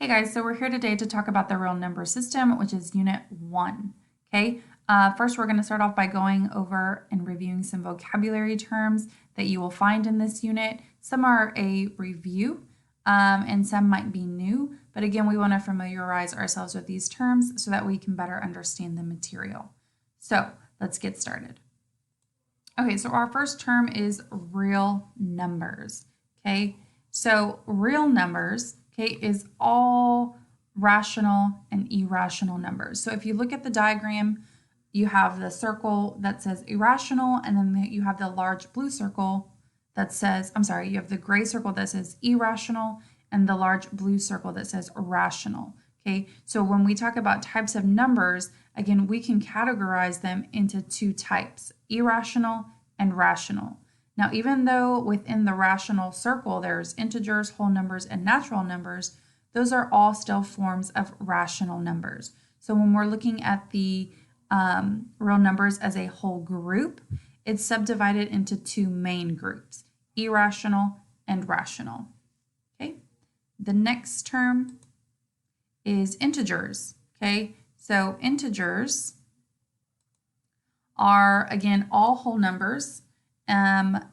Hey guys, so we're here today to talk about the real number system, which is Unit 1. Okay, first we're going to start off by going over and reviewing some vocabulary terms that you will find in this unit. Some are a review and some might be new, but again, we want to familiarize ourselves with these terms so that we can better understand the material. So let's get started. Okay, so our first term is real numbers. Okay, so real numbers, okay, is all rational and irrational numbers. So if you look at the diagram, you have the circle that says irrational, and then you have the large blue circle that says, you have the gray circle that says irrational, and the large blue circle that says rational. Okay, so when we talk about types of numbers, again, we can categorize them into two types, irrational and rational. Now, even though within the rational circle, there's integers, whole numbers, and natural numbers, those are all still forms of rational numbers. So when we're looking at the real numbers as a whole group, it's subdivided into two main groups, irrational and rational. Okay, the next term is integers. Okay, so integers are, again, all whole numbers,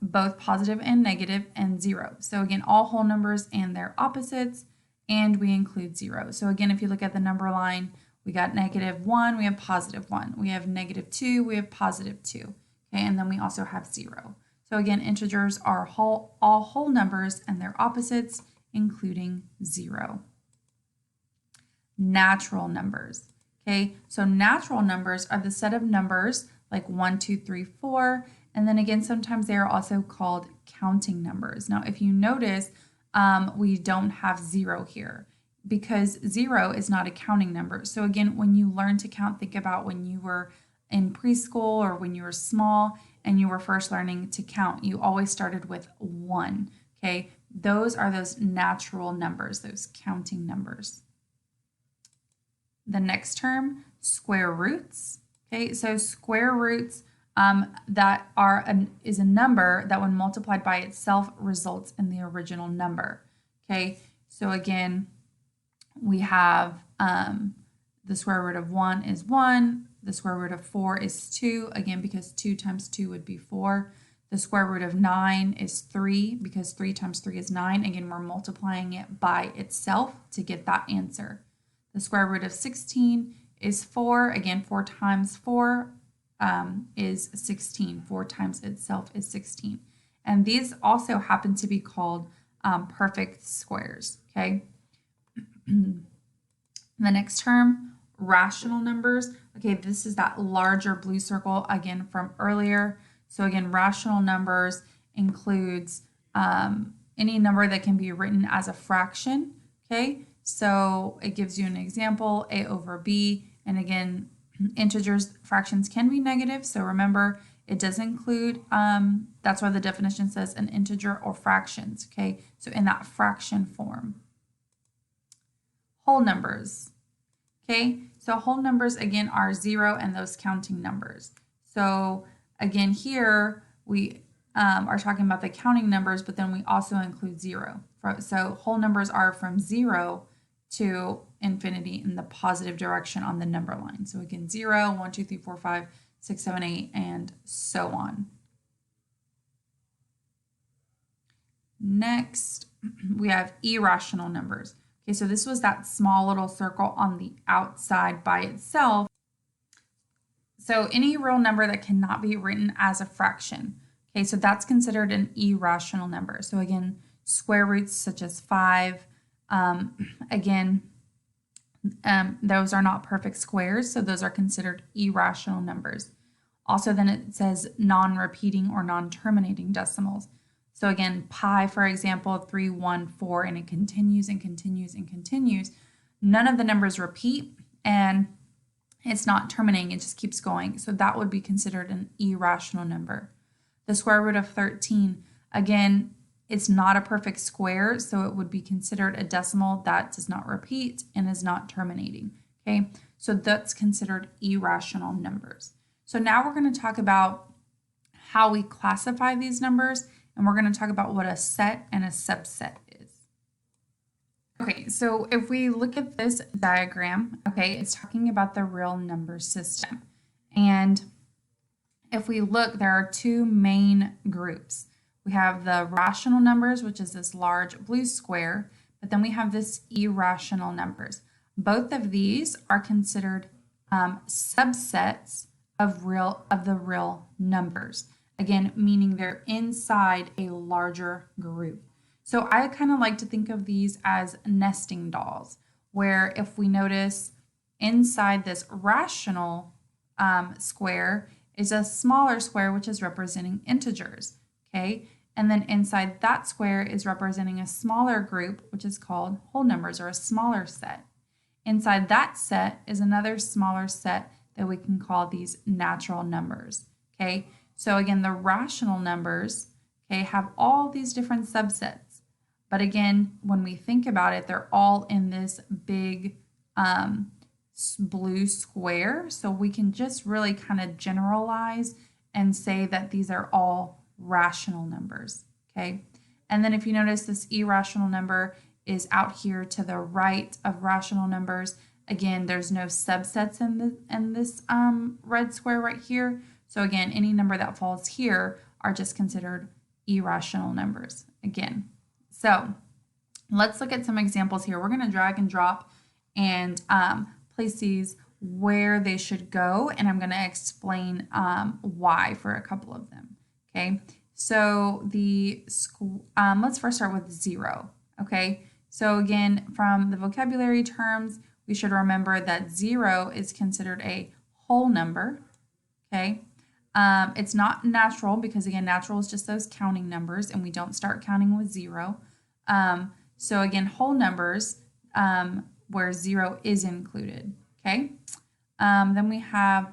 both positive and negative, and zero. So again, all whole numbers and their opposites, and we include zero. So again, if you look at the number line, we got -1, we have +1. We have -2, we have +2. Okay, and then we also have 0. So again, integers are all whole numbers and their opposites, including 0. Natural numbers. Okay, so natural numbers are the set of numbers like 1, 2, 3, 4, and then again, sometimes they are also called counting numbers. Now, if you notice, we don't have 0 here because 0 is not a counting number. So again, when you learn to count, think about when you were in preschool or when you were small and you were first learning to count, you always started with 1, okay? Those are those natural numbers, those counting numbers. The next term, square roots. Okay, so square roots is a number that when multiplied by itself results in the original number. Okay, so again, we have the square root of 1 is 1, the square root of 4 is 2, again, because 2 times 2 would be 4. The square root of 9 is 3, because 3 times 3 is 9. Again, we're multiplying it by itself to get that answer. The square root of 16 is 4. Again, 4 times 4 is 16. 4 times itself is 16. And these also happen to be called perfect squares, okay? The next term, rational numbers. Okay, this is that larger blue circle, again, from earlier. So again, rational numbers includes any number that can be written as a fraction, okay? So it gives you an example, a over b, and again, integers, fractions can be negative. So remember, it does include, that's why the definition says an integer or fractions, okay? So in that fraction form. Whole numbers, okay? So whole numbers, again, are 0 and those counting numbers. So again, here we are talking about the counting numbers, but then we also include 0. So whole numbers are from 0 to infinity in the positive direction on the number line. So again, 0, 1, 2, 3, 4, 5, 6, 7, 8, and so on. Next, we have irrational numbers. Okay, so this was that small little circle on the outside by itself. So any real number that cannot be written as a fraction. Okay, so that's considered an irrational number. So again, square roots such as 5, those are not perfect squares, so those are considered irrational numbers. Also, then it says non-repeating or non-terminating decimals. So again, pi, for example, 3, 1, 4, and it continues and continues and continues. None of the numbers repeat, and it's not terminating, it just keeps going. So that would be considered an irrational number. The square root of 13, again, it's not a perfect square, so it would be considered a decimal that does not repeat and is not terminating, okay? So that's considered irrational numbers. So now we're going to talk about how we classify these numbers, and we're going to talk about what a set and a subset is. Okay, so if we look at this diagram, okay, it's talking about the real number system. And if we look, there are two main groups. We have the rational numbers, which is this large blue square, but then we have this irrational numbers. Both of these are considered subsets of the real numbers. Again, meaning they're inside a larger group. So I kind of like to think of these as nesting dolls, where if we notice inside this rational square is a smaller square, which is representing integers, okay? And then inside that square is representing a smaller group, which is called whole numbers, or a smaller set. Inside that set is another smaller set that we can call these natural numbers, okay? So again, the rational numbers, okay, have all these different subsets. But again, when we think about it, they're all in this big blue square. So we can just really kind of generalize and say that these are all rational numbers, okay? And then if you notice, this irrational number is out here to the right of rational numbers. Again, there's no subsets in this red square right here. So again, any number that falls here are just considered irrational numbers again. So let's look at some examples here. We're going to drag and drop and place these where they should go, and I'm going to explain why for a couple of them. Okay, so let's first start with 0. Okay, so again, from the vocabulary terms, we should remember that 0 is considered a whole number. Okay, it's not natural because again, natural is just those counting numbers, and we don't start counting with 0. So again, whole numbers where 0 is included. Okay, then we have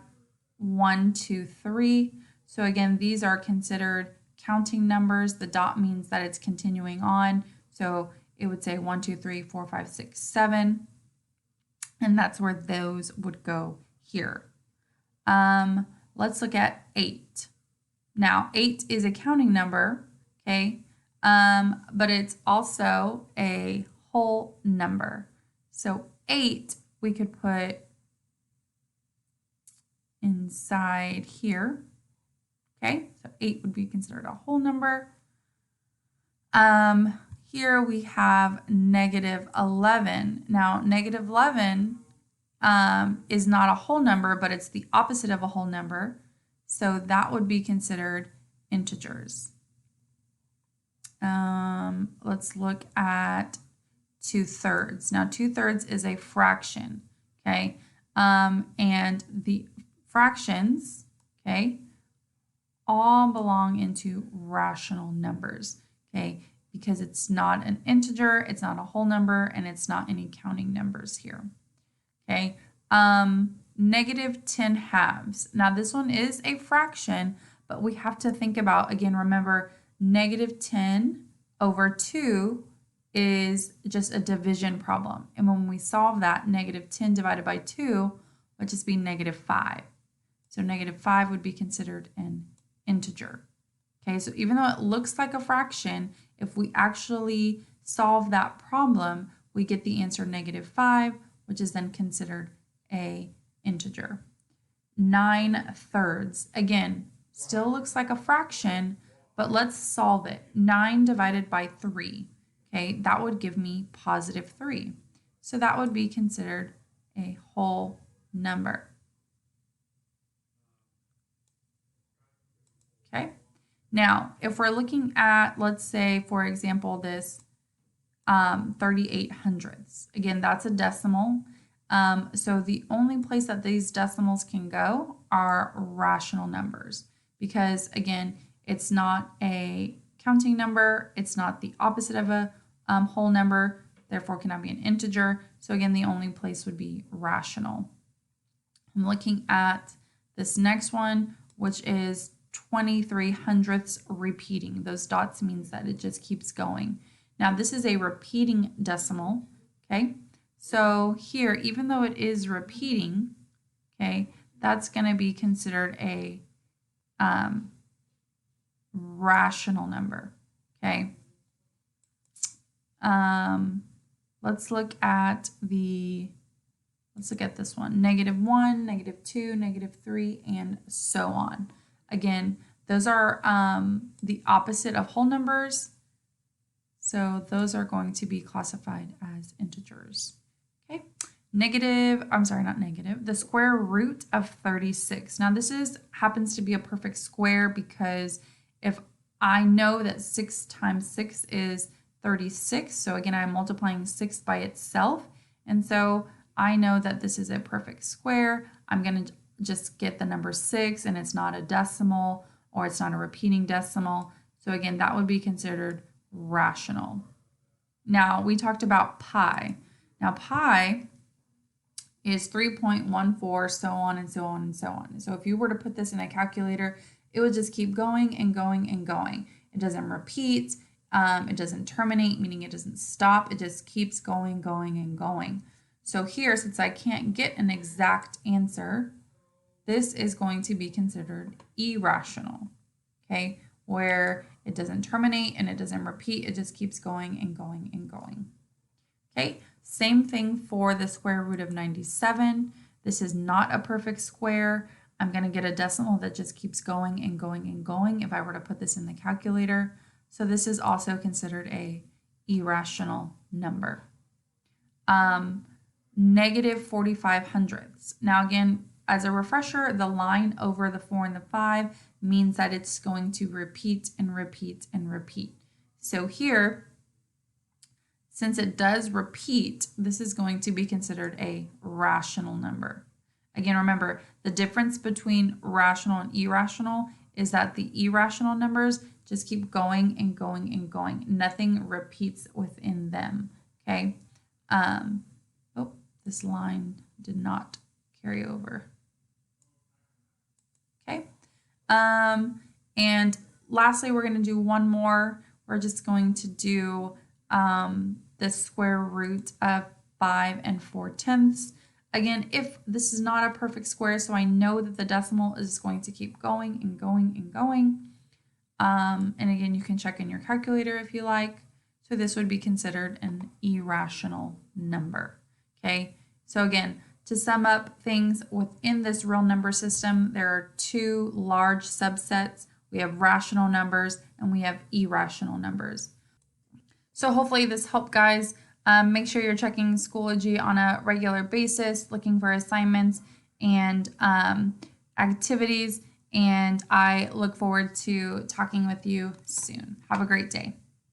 1, 2, 3. So again, these are considered counting numbers. The dot means that it's continuing on. So it would say 1, 2, 3, 4, 5, 6, 7. And that's where those would go here. Let's look at 8. Now, 8 is a counting number, okay? But it's also a whole number. So 8 we could put inside here. Okay, so 8 would be considered a whole number. Here we have -11. Now, -11 is not a whole number, but it's the opposite of a whole number. So that would be considered integers. Let's look at 2/3. Now, 2/3 is a fraction, okay? And the fractions, okay, all belong into rational numbers, okay? Because it's not an integer, it's not a whole number, and it's not any counting numbers here, okay? -10/2. Now, this one is a fraction, but we have to think about, again, remember, -10/2 is just a division problem. And when we solve that, -10 divided by 2 would just be -5. So -5 would be considered an integer. Okay, so even though it looks like a fraction, if we actually solve that problem, we get the answer -5, which is then considered a integer. 9/3. Again, still looks like a fraction, but let's solve it. 9 divided by 3. Okay, that would give me +3. So that would be considered a whole number. Okay, now if we're looking at, let's say, for example, this 38/100ths. Again, that's a decimal. So the only place that these decimals can go are rational numbers because, again, it's not a counting number. It's not the opposite of a whole number, therefore cannot be an integer. So again, the only place would be rational. I'm looking at this next one, which is 23/100ths repeating. Those dots means that it just keeps going. Now this is a repeating decimal, okay? So here, even though it is repeating, okay, that's going to be considered a rational number, okay? let's look at this one, -1, -2, -3, and so on. Again, those are the opposite of whole numbers. So those are going to be classified as integers. Okay, the square root of 36. Now this happens to be a perfect square because if I know that 6 times 6 is 36, so again, I'm multiplying 6 by itself, and so I know that this is a perfect square. I'm going to just get the number 6, and it's not a decimal or it's not a repeating decimal. So again, that would be considered rational. Now, we talked about pi. Now, pi is 3.14, so on and so on and so on. So if you were to put this in a calculator, it would just keep going and going and going. It doesn't repeat. It doesn't terminate, meaning it doesn't stop. It just keeps going, going, and going. So here, since I can't get an exact answer, this is going to be considered irrational, okay, where it doesn't terminate and it doesn't repeat. It just keeps going and going and going. Okay, same thing for the square root of 97. This is not a perfect square. I'm going to get a decimal that just keeps going and going and going if I were to put this in the calculator. So this is also considered a irrational number. -45 hundredths. Now again, as a refresher, the line over the 4 and the 5 means that it's going to repeat and repeat and repeat. So here, since it does repeat, this is going to be considered a rational number. Again, remember, the difference between rational and irrational is that the irrational numbers just keep going and going and going. Nothing repeats within them, okay? Oh, this line did not carry over. Okay, and lastly, we're going to do one more. We're just going to do the square root of 5 4/10. Again, if this is not a perfect square, so I know that the decimal is going to keep going and going and going. And again, you can check in your calculator if you like. So this would be considered an irrational number. Okay, so again, to sum up things within this real number system, there are two large subsets. We have rational numbers and we have irrational numbers. So hopefully this helped, guys. Make sure you're checking Schoology on a regular basis, looking for assignments and activities. And I look forward to talking with you soon. Have a great day.